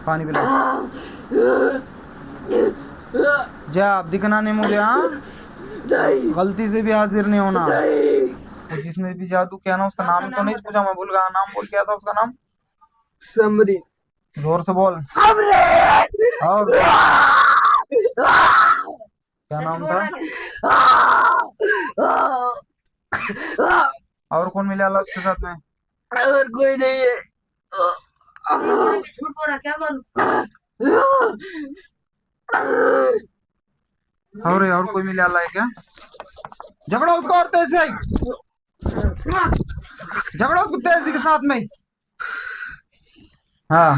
पानी पिला। जा अब दिखना नहीं मुझे। हाँ, गलती से भी हाजिर नहीं होना। वो जिसमें भी जादू किया ना उसका नाम तो नहीं पूछा, मैं भूल गया नाम। बोल क्या था उसका नाम? समरी। जोर से बोल। और क्या नाम था? और कौन मिला अल्लाह उसके साथ में? और कोई नहीं है। झूठ बोल रहा क्या मालूम। और कोई मिला अल्लाह है क्या? झगड़ा उसको और तेज से, झगड़ा उसको तेजी के साथ में। हाँ।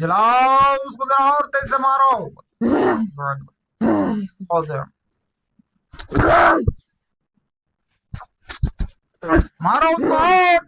जलाओ उसको जरा और तेज से मारो। मारो उसको और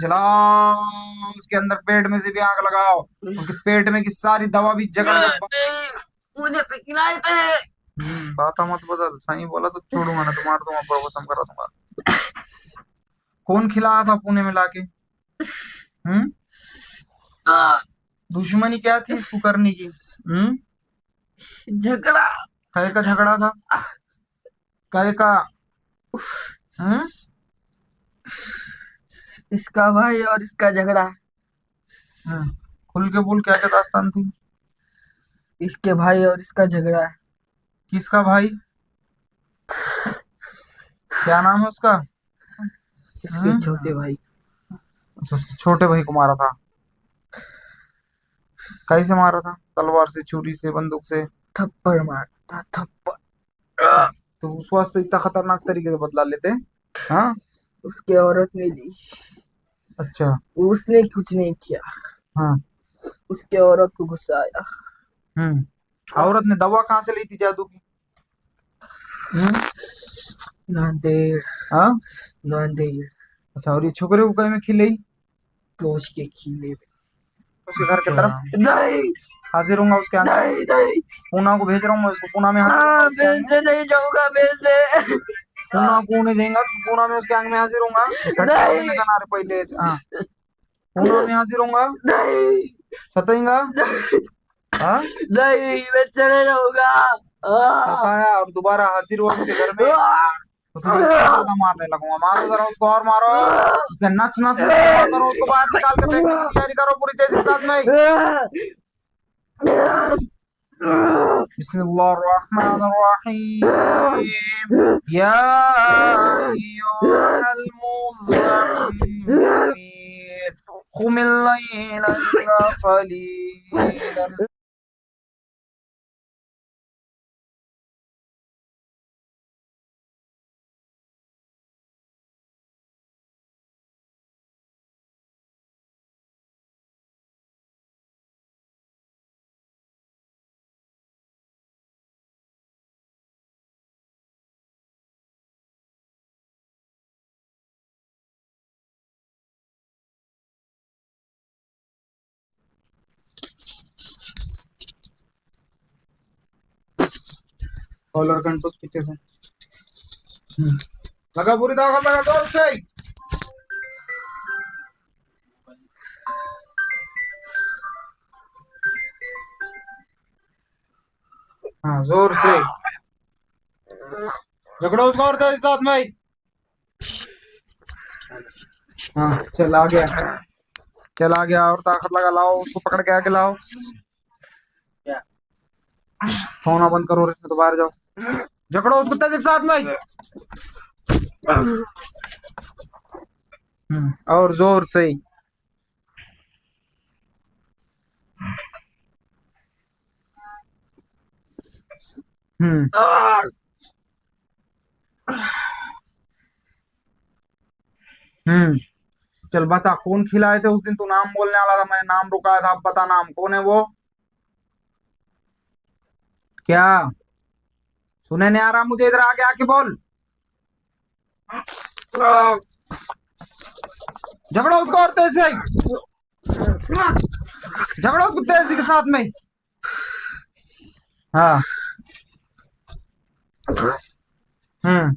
जलाओ उसके अंदर, पेट में से भी आग लगाओ। उसके पेट में की सारी दवा भी जगड़ मुझे पिघलाए थे। बात मत बदल, सही बोला तो छोड़ूंगा ना, तो मार दूंगा, खत्म करा दूंगा। कौन खिलाया था पुणे में लाके? दुश्मनी क्या थी इसको करने की? झगड़ा। कहे का झगड़ा था? कहे का? इसका भाई और इसका झगड़ा। खुल के बोल, क्या क्या दास्तान थी? इसके भाई और इसका झगड़ा। किसका भाई? क्या नाम है उसका? इसके छोटे भाई। छोटे भाई को मारा था? कैसे मारा था? तलवार से, छुरी से, बंदूक से? थप्पड़ मारता थप्पड़। तो उस वास्ते इतना खतरनाक तरीके से बदला लेते? हाँ, उसके औरत ने दी। अच्छा। उसने कुछ नहीं किया। हाँ, उसके औरत को गुस्सा आया। औरत ने दवा कहाँ से ली थी जादू की? नांदेड़। हाँ, नांदेड़। अच्छा। और ये छोकरे को कहीं में खिलाई? कोच के खीले में। उसके घर की तरफ नहीं। हाजिर हूँ उसके आगे। नहीं नहीं। पूना को भेज रहा हूँ मैं, इसको पूना में भेज दे, नहीं जाऊंगा, भेज दे। पूना को नहीं जाएगा, पूना में उसके आंग में हाजिर होगा। नहीं। पहले हाँ, पूना में हाजिर होगा। नहीं। सताएगा? हाँ, नहीं, मैं चले जाऊंगा। सताया और दोबारा हाजिर हुआ उसके घर में तो तुझे ज्यादा मारने लगूंगा। मारो जरा उसको, और मारो उसके नस नस करो, उसको बाहर निकाल के फेंकने की तैयारी करो पूरी तेजी के साथ में। बिस्मिल्लाहिर्रहमानिर्रहीम। या अय्युहल मुज़म्मिल क़ुमिल लैला इल्ला क़लीलन। कॉलर कंट्रोल पीछे से लगा, पूरी ताकत लगा, जोर से। हाँ, जोर से झगड़ा उसका और तेज साथ में। हाँ, चल आ गया, चल आ गया। और ताकत लगा, लाओ उसको, पकड़ के आके लाओ। सोना बंद करो रे, तो बाहर जाओ। झगड़ो उस कुत्ते के साथ में। और जोर से। हम्म हम्म चल बता, कौन खिलाए थे उस दिन? तू नाम बोलने वाला था, मैंने नाम रुकाया था। अब बता नाम, कौन है वो? क्या सुने नहीं आ रहा मुझे? इधर आके आके बोल। झगड़ो उसको और तेज से। झगड़ो उसको तेजी के साथ में। हाँ। हम्म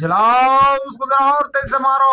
जलाओ उसको जरा और तेज से मारो।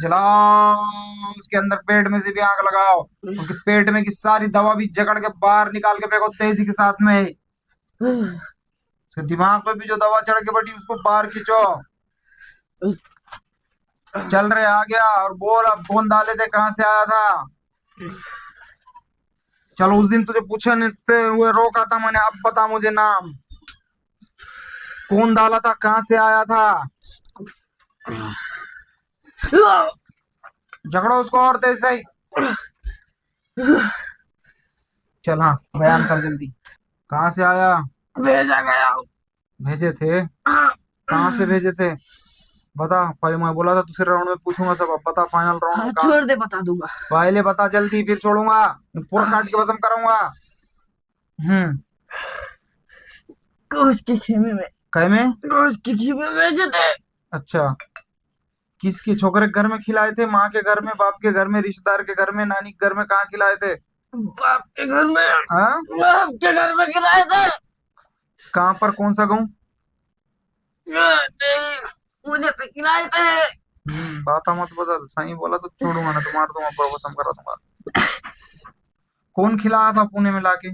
जलाओ उसके अंदर, पेट में से भी आग लगाओ। उसके पेट में की सारी दवा भी जकड़ के बाहर निकाल के फेंको तेजी के साथ में। उसके दिमाग पे भी जो दवा चढ़ के बैठी उसको बाहर खींचो। चल रहे आ गया और बोल, अब कौन डाले थे, कहाँ से आया था? चलो उस दिन तुझे पूछने हुए रोका था मैंने, अब बता मुझे नाम। कौन डाला था, कहाँ से आया था? झगड़ो उसको और तेज से। चल हाँ बयान कर जल्दी, कहाँ से आया? भेजा गया। भेजे थे? कहाँ से भेजे थे बता। पहले मैं बोला था दूसरे राउंड में पूछूंगा सब, अब बता फाइनल राउंड में। छोड़ दे, बता दूंगा। पहले बता जल्दी, फिर छोड़ूंगा, पूरा काट के वसम करूंगा। गोश्त के खेमे में। कहे में? गोश्त के खेमे में भेजे थे। अच्छा, किसके छोकरे के घर में खिलाए थे? माँ के घर में, बाप के घर में, रिश्तेदार के घर में, नानी के घर में? कहाँ खिलाए थे? बाप के घर में। हाँ, बाप के घर में खिलाए थे। कहाँ पर? कौन सा गाँव? मुझे पे खिलाए थे। बात मत बदल, सही बोला तो छोड़ूंगा ना तो मार दूंगा, खत्म करा दूंगा। कौन खिलाया था पुणे में लाके?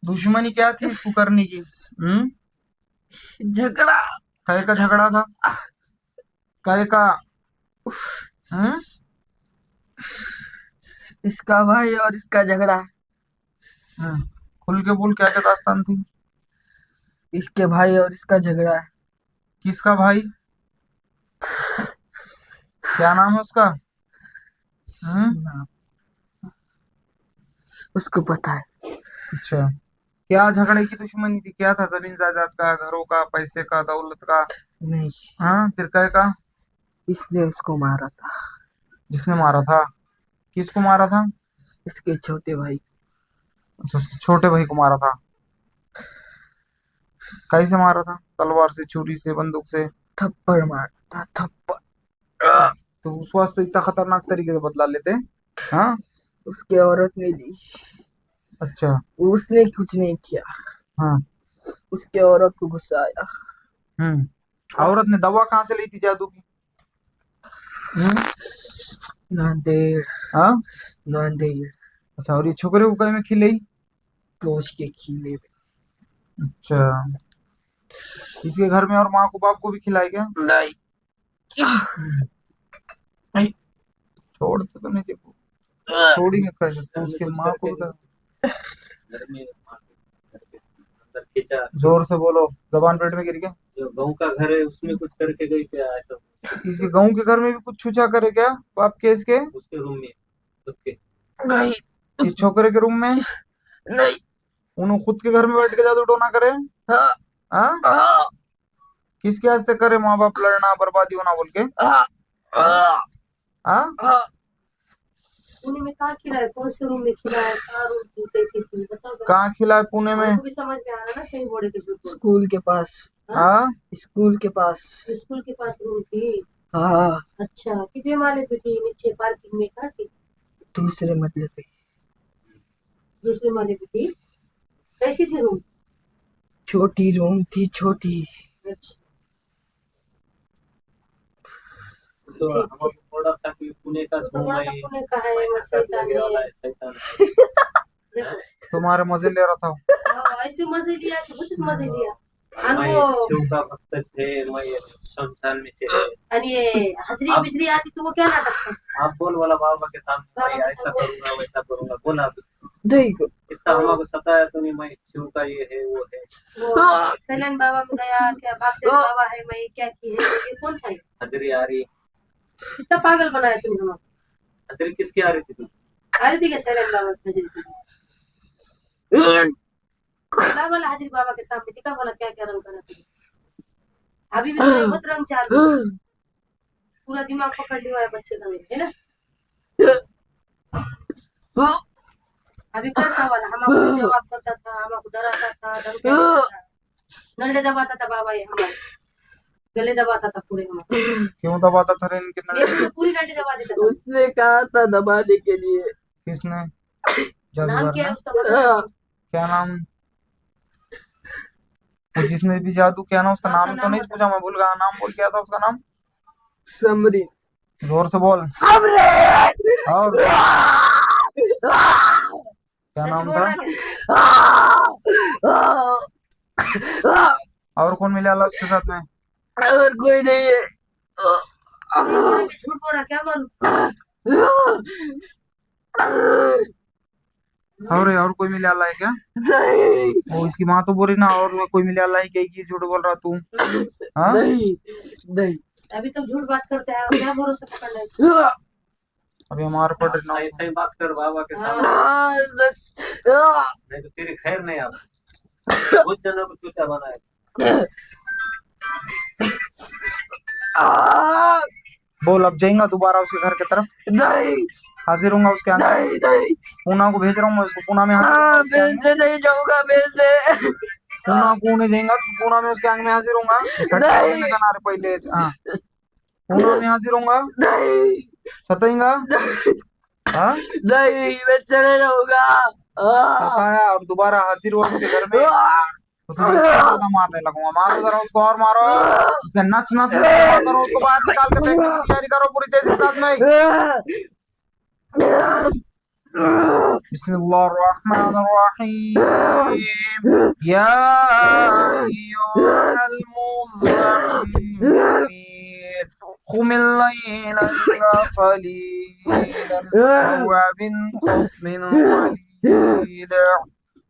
दुश्मनी क्या थी इसको करने की? झगड़ा। कहे का झगड़ा था? कहे का? इसका भाई और इसका झगड़ा। खुल के बोल, क्या क्या दास्तान थी? इसके भाई और इसका झगड़ा। किसका भाई? क्या नाम है उसका? उसको पता है। अच्छा, क्या झगड़े की दुश्मनी थी? क्या था? जमीन जायदाद का, घरों का, पैसे का, दौलत का? नहीं। हाँ, फिर कहे का? इसने उसको मारा था। जिसने मारा था? किसको मारा था? इसके छोटे भाई। अच्छा, उसके छोटे भाई को मारा था। कैसे मारा था? तलवार से, छुरी से, बंदूक से? थप्पड़ मारा था, थप्पड़। तो उस वास्ते इतना खतरनाक तरीके से बदला लेते? हाँ, उसके औरत ने दी। अच्छा, उसने कुछ नहीं किया। हाँ, उसके औरत को गुस्सा आया। औरत ने दवा कहाँ से ली थी जादू की? नांदेड़। हाँ, नांदेड़। अच्छा, और ये छोकरे को कहीं में खिलाई? कोच के खीले में। अच्छा, इसके घर में और माँ को बाप को भी खिलाए क्या? नहीं। छोड़ते तो नहीं थे, छोड़ेंगे कैसे? तो उसके माँ को भी जोर से बोलो, जबान पेट में गिर गया। जो गाँव का घर है उसमें कुछ करके गई क्या ऐसा? इसके गाँव के घर में भी कुछ छूछा करे क्या बाप के इसके? उसके रूम में खुद के? नहीं इस छोकरे के रूम में? नहीं। उन्होंने खुद के घर में बैठ के जादू टोना करे? हाँ हाँ? हाँ किसके वास्ते करे? माँ बाप लड़ना बर्बादी होना बोल के? हाँ हाँ हाँ? हाँ। पुणे में कहाँ खिलाए, कौन से रूम में खिलाए, कहाँ रूम थी, कैसी थी, बताओ जरा। कहाँ खिला है पुणे में? हमको भी समझ में आ रहा है ना, सही बोले के झूठ बोले। स्कूल के पास। हाँ? स्कूल के पास। स्कूल के पास रूम थी? हाँ अच्छा, कितने माले पे थी? नीचे पार्किंग में कहाँ थी? दूसरे मतलब पे। दूसरे माले पे थी? कैसी थी रूम? छोटी रूम थी, छोटी। अच्छा तो ठीक हमको थोड़ा सा कि पुणे का तो सुन बड़ा रही पुणे का है, मैं शैतान लेने वाला है। है शैतान। देखो तुम्हारे मजे ले रहा था। हाँ, ऐसे मजे लिया कि बहुत मजे लिया। मैं अनुभव शिव का भक्त है, मैं शमशान में से है। आणि ये हजरी आप- बिजरी आती तो वो क्या नाटक था? आप बोल वाला बाबा के सामने बाबा मैं के ऐसा सामने। करूंगा वैसा करूंगा बोला। देखो इतना हमको सताया तो नहीं, मैं शिव का ये है वो है। वो सैलन बाबा में गया क्या, भागदेव बाबा है, मैं क्या की है, ये कौन था? हजरी आ रही। कितना पागल बनाया तुमने हमारा। हजरी किसकी आ रही थी तुम? आ रही थी क्या सैलन बाबा की हजरी थी? क्या बोला हाजिर बाबा के सामने दिखा, बोला क्या क्या रंग करा तुमने? अभी भी तुम्हें बहुत रंग चालू है। पूरा दिमाग पकड़ लिया है बच्चे का मेरे, है ना? अभी कर सवाल हमको जवाब करता था, हमको डराता था, धमकाता था, नल्ले दबाता था बाबा, ये हमारे गले दबाता था पूरे हमारे। क्यों दबाता था रे इनके मेरे नल? को पूरी डंडी दबा देता था। उसने कहा था दबाने के लिए। किसने? नाम जादूगर क्या है ने? उसका बता? क्या नाम? वो जिसने भी जादू किया ना उसका हाँ, नाम उसका तो नाम नहीं बता। पूछा, मैं भूल गया। नाम बोल, क्या था उसका नाम? समरी। जोर से बोल। समरी। और क्या सच नाम बोल था? और और कौन मिला अल्लाह उसके साथ में? कोई नहीं है। झूठ बोल रहा, क्या मालूम? और कोई मिला अल्लाह है क्या? नहीं वो इसकी माँ तो बोल रही ना और कोई मिला अल्लाह है, कही झूठ बोल रहा तू? हाँ? नहीं नहीं। अभी तक झूठ बात करते हैं, क्या भरोसा पकड़ना है इसको? अभी हमारे पड़ रही सही ना। सही बात कर बाबा के सामने, नहीं तो तेरी खैर नहीं। आप बहुत जनों को चूचा बनाए। बोल, अब जाएगा दोबारा उसके घर की तरफ? नहीं हाजिर होऊंगा उसके आगे। नहीं नहीं। पूना को भेज रहा हूँ मैं उसको, पूना में हाजिर होऊंगा उसके भेज आगे। दे, नहीं जाऊंगा, भेज दे। पूना को नहीं जाएगा तो पूना में उसके आगे में हाजिर होऊंगा। नहीं। पहले हाँ, पूना में हाजिर होऊंगा। नहीं सताएगा? हाँ? नहीं, मैं चले जाऊंगा। सताया और दोबारा हाजिर हुआ उसके घर में तो तुझे इससे ज्यादा मारने लगूंगा। मारो जरा उसको, और मारो उसका नस नस करो, उसको बाहर निकाल के फेंकने की तैयारी करो पूरी तेजी के साथ में। बिस्मिल्लाहिर्रहमानिर्रहीम। या अय्युहल मुज़म्मिल क़ुमिल लैला इल्ला क़लीलन निस्फ़हु अव इंक़ुस मिनहु क़लीला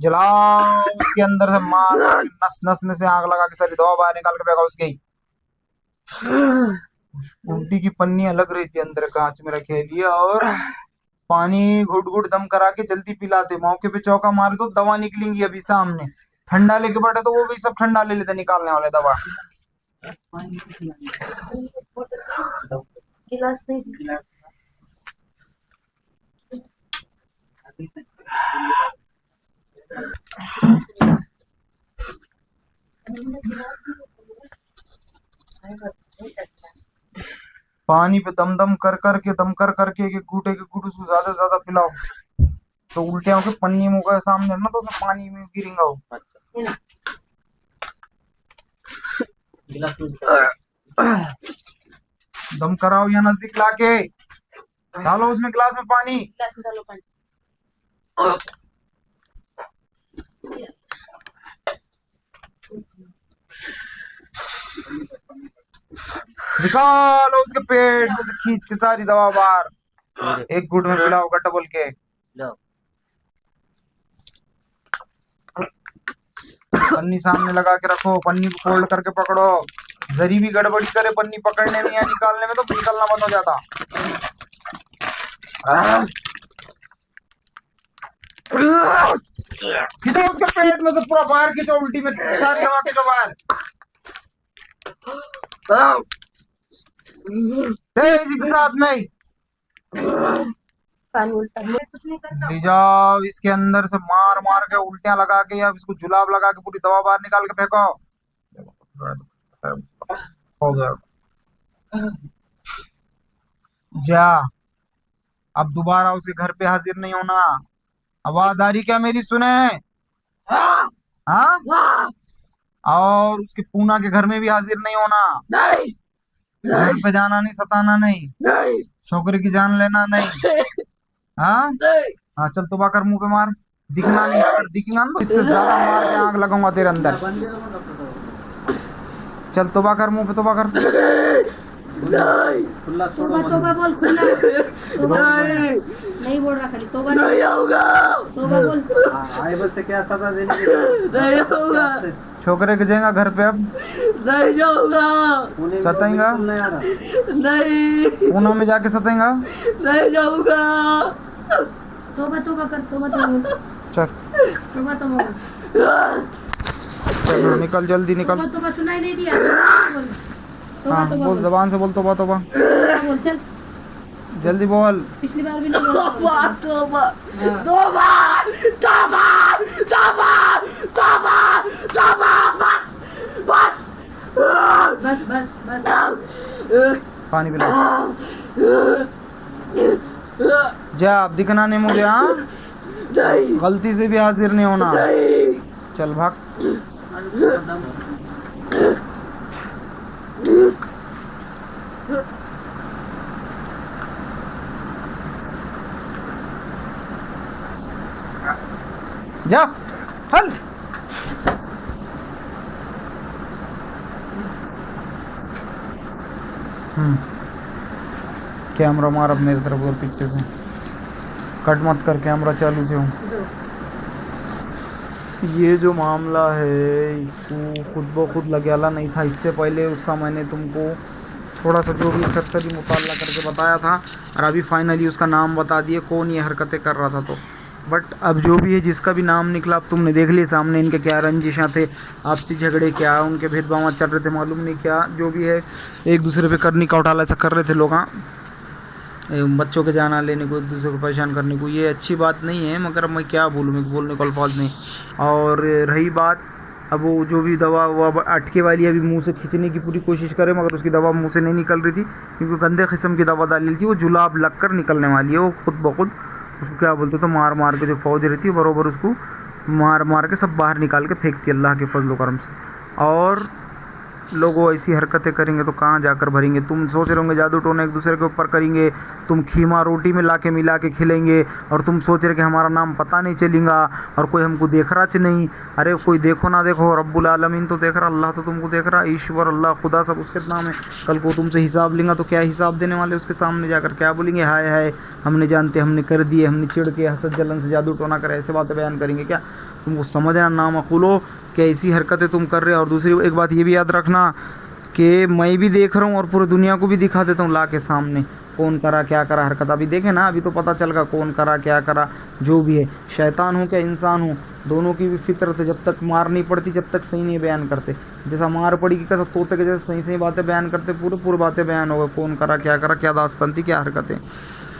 जलाओ उसके अंदर से मार नस नस में से आग लगा के सारी दवा बाहर निकाल के फेंका उसकी उल्टी की पन्नियां लग रही थी अंदर कांच में रखे लिए और पानी घुट घुट दम करा के जल्दी पिलाते मौके पे चौका मारे तो दवा निकलेंगी अभी सामने ठंडा लेके बैठे तो वो भी सब ठंडा ले लेते निकालने वाले दवा गिलास नहीं पानी पे दम दम कर करके एक घूटे के घूट उसको ज्यादा से ज्यादा पिलाओ तो उल्टे होके पन्नी मुंह के सामने ना तो उसमें पानी में गिरेगा वो दम कराओ या नजदीक लाके डालो उसमें गिलास में पानी गिलास में डालो पानी निकालो उसके पेट में से खींच के सारी दवा बाहर एक घूट में पिलाओ गट्टा बोल के पन्नी सामने लगा के रखो पन्नी को फोल्ड करके पकड़ो जरी भी गड़बड़ी करे पन्नी पकड़ने में या निकालने में तो निकलना बंद हो जाता खींचो उसके पेट में से पूरा बाहर खींचो उल्टी में सारी दवा खींचो बाहर इसी के साथ में पानी उल्टा कुछ नहीं करना ले जाओ इसके अंदर से मार मार के उल्टियां लगा के या इसको जुलाब लगा के पूरी दवा बाहर निकाल के फेंको हो गया जा अब दोबारा उसके घर पे हाजिर नहीं होना आवाज आ रही क्या मेरी सुने हाँ और उसके पूना के घर में भी हाजिर नहीं होना घर पे जाना नहीं सताना नहीं छोकरे की जान लेना नहीं हाँ चल तोबा कर मुंह पे मार दिखना नहीं अगर दिखेगा ना तो इससे ज्यादा मार के आग लगाऊंगा तेरे अंदर चल तोबा कर मुंह पे तोबा कर तोबा बोल खुला नहीं बोल रहा खाली तोबा नहीं होगा तोबा बोल आए बस से क्या सजा देने नहीं होगा छोकरे के जाएगा घर पे अब नहीं जाऊंगा सताएगा नहीं पूना में जाके सताएगा नहीं जाऊंगा तोबा कर तोबा चल चल निकल जल्दी निकल तोबा सुनाई नहीं दिया हाँ बोल जबान से बोल तोबा बोल चल जल्दी बोल पिछली बार भी नहीं बोला तोबा तोबा तोबा तोबा तोबा तोबा बस बस बस पानी पिला जा अब दिखना नहीं मुझे हाँ गलती से भी हाजिर नहीं होना चल भाग जा हल कैमरा मार अब मेरी तरफ और पीछे से कट मत कर कैमरा चालू से हूँ ये जो मामला है इसको खुद ब खुद लगेला नहीं था इससे पहले उसका मैंने तुमको थोड़ा सा जो भी सरसरी मुताला करके बताया था और अभी फाइनली उसका नाम बता दिए कौन ये हरकतें कर रहा था तो बट अब जो भी है जिसका भी नाम निकला अब तुमने देख लिया सामने इनके क्या रंजिशां थे आपसी झगड़े क्या उनके भेदभाव चल रहे थे मालूम नहीं क्या जो भी है एक दूसरे पे करनी का उठाला ऐसा कर रहे थे लोग बच्चों के जाना लेने को एक दूसरे को परेशान करने को ये अच्छी बात नहीं है मगर मैं क्या बोलूँ मैं बोलने को अल्फाज नहीं और रही बात अब वो जो भी दवा अटके वाली अभी मुंह से खींचने की पूरी कोशिश करे मगर उसकी दवा मुंह से नहीं निकल रही थी क्योंकि गंदे किस्म की दवा डाली थी वो जुलाब लग कर निकलने वाली है वो खुद ब खुद उसको क्या बोलते तो मार मार के जो फौज रहती है बराबर उसको मार मार के सब बाहर निकाल के फेंकती है अल्लाह के फजल करम से और लोगों ऐसी हरकतें करेंगे तो कहाँ जाकर भरेंगे। तुम सोच रहे होंगे जादू टोना एक दूसरे के ऊपर करेंगे, तुम खीमा रोटी में लाके मिला के खिलेंगे और तुम सोच रहे कि हमारा नाम पता नहीं चलेगा और कोई हमको देख रहा नहीं। अरे कोई देखो ना देखो, रब्बुल आलमीन तो देख रहा, अल्लाह तो तुमको देख रहा, ईश्वर अल्लाह खुदा सब उसके नाम है। कल को तुमसे हिसाब लेंगे तो क्या हिसाब देने वाले उसके सामने जाकर, क्या बोलेंगे, हाय हाय हमने जानते हमने कर दिए, हमने चिढ़ के हसद जलन से जादू टोना करे, ऐसे बातें बयान करेंगे क्या। तुमको समझना नामकुलो कि ऐसी हरकतें तुम कर रहे हो। और दूसरी एक बात ये भी याद रखना कि मैं भी देख रहा हूँ और पूरी दुनिया को भी दिखा देता हूँ ला के सामने, कौन करा क्या करा हरकत। अभी देखे ना, अभी तो पता चल गया कौन करा क्या करा, जो भी है शैतान हो क्या इंसान हो, दोनों की भी फितरत है। जब तक मार नहीं पड़ती जब तक सही नहीं बयान करते, जैसा मार पड़ी कि कैसा तोते के जैसे सही सही बातें बयान करते, पूरे बातें बयान हो गए, कौन करा क्या दास्तान थी क्या हरकतें।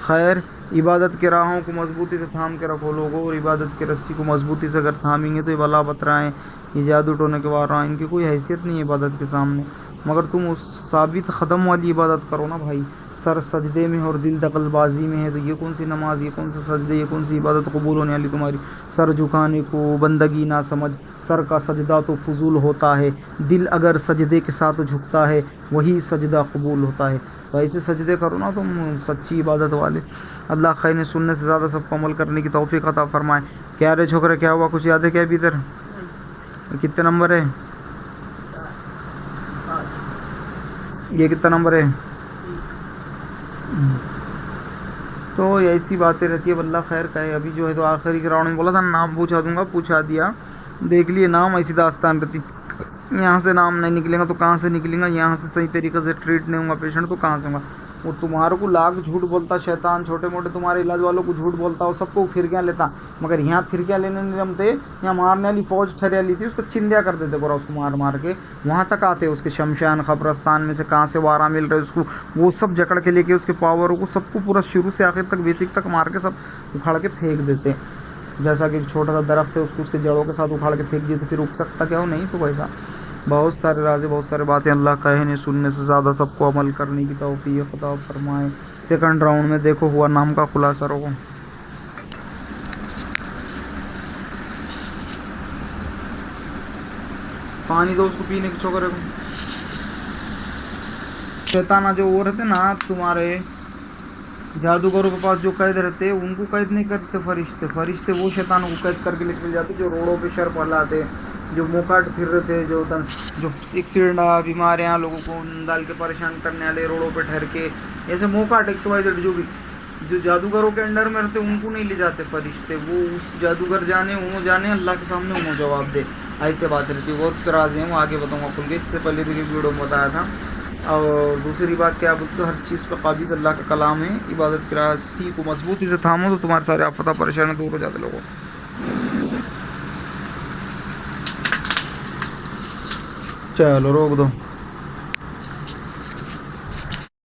खैर, इबादत के राहों को मजबूती से थाम के रखो लोगों, और इबादत की रस्सी को मजबूती से अगर थामेंगे तो ये बला बतराएँ, ये जादू टोने के वार इनकी कोई हैसियत नहीं है इबादत के सामने। मगर तुम उस साबित ख़दम वाली इबादत करो ना भाई, सर सजदे में और दिल दखलबाजी में है, तो ये कौन सी नमाज, ये कौन सा सजदे, ये कौन सी इबादत कबूल होने वाली तुम्हारी। सर झुकाने को बंदगी ना समझ, सर का सजदा तो फजूल होता है, दिल अगर सजदे के साथ झुकता है वही सजदा कबूल होता है। तो ऐसे सजदे करो ना तुम सच्ची इबादत वाले। अल्लाह खैर ने सुनने से ज़्यादा सबको अमल करने की तौफीक अता फरमाए। क्या रे छोकरे, क्या हुआ, कुछ याद है क्या अभी इधर? कितने नंबर है ये, कितना नंबर है? तो ऐसी बातें रहती है, अल्लाह खैर का है। अभी जो है तो आखिरी के राउंड में बोला था नाम पूछा दूंगा, पूछा दिया, देख लिए नाम, ऐसी दास्तान रहती। यहाँ से नाम नहीं निकलेगा तो कहाँ से निकलेगा, यहाँ से सही तरीके से ट्रीट नहीं होगा पेशेंट तो कहाँ से होगा। वो तुम्हारे को लाख झूठ बोलता शैतान, छोटे मोटे तुम्हारे इलाज वालों को झूठ बोलता हो, सबको फिरकियाँ लेता, मगर यहाँ फिरकियाँ लेने नहीं जमते। यहाँ मारने वाली फौज ठहरी वाली थी, उसको चिंदिया कर देते पूरा, उसको मार मार के वहाँ तक आते, उसके शमशान कब्रस्तान में से कहाँ से वारा मिल रहे उसको, वो सब जकड़ के लेके उसके पावरों को सबको पूरा शुरू से आखिर तक बेसिक तक मार के सब उखाड़ के फेंक देते। जैसा कि एक छोटा सा दरख्त है उसको उसके जड़ों के साथ उखाड़ के फेंक दिए तो फिर उग सकता क्या हो, नहीं तो वैसा बहुत सारे राज़े, बहुत सारे बातें अल्लाह कहने सुनने से ज़्यादा सबको अमल करने की तौफीक अता फरमाए। सेकंड राउंड में देखो हुआ नाम का खुलासा रहो। पानी दो उसको पीने के छोकरे को। शैताना जो वो रहते ना तुम्हारे जादूगरों के पास, जो कैद रहते उनको कैद नहीं करते फरिश्ते, फरिश्ते वो शैतानों को कैद करके लेके जाते जो रोडों पे शर पलाते, जो मोकाट फिर रहे थे, जो एक्सीडेंट बीमारियाँ लोगों को डाल के परेशान करने वाले रोडों पे ठहर के, ऐसे मोकाट XYZ जो भी जो जादूगरों के अंडर में रहते उनको नहीं ले जाते फरिश्ते, वो उस जादूगर जाने उन्होंने जाने अल्लाह के सामने उन्होंने जवाब दे, ऐसे बात रहती है। बहुत राज़ हैं, वो आगे बताऊँगा खुल के, इससे पहले भी वीडियो में बताया था। और दूसरी बात क्या बोलते तो हर चीज़ पर काबिज अल्लाह का कलाम है, इबादत की रस्सी को मजबूती से थामो तो तुम्हारे सारे आफत परेशानी दूर हो जाते लोगों। चलो रोक दो।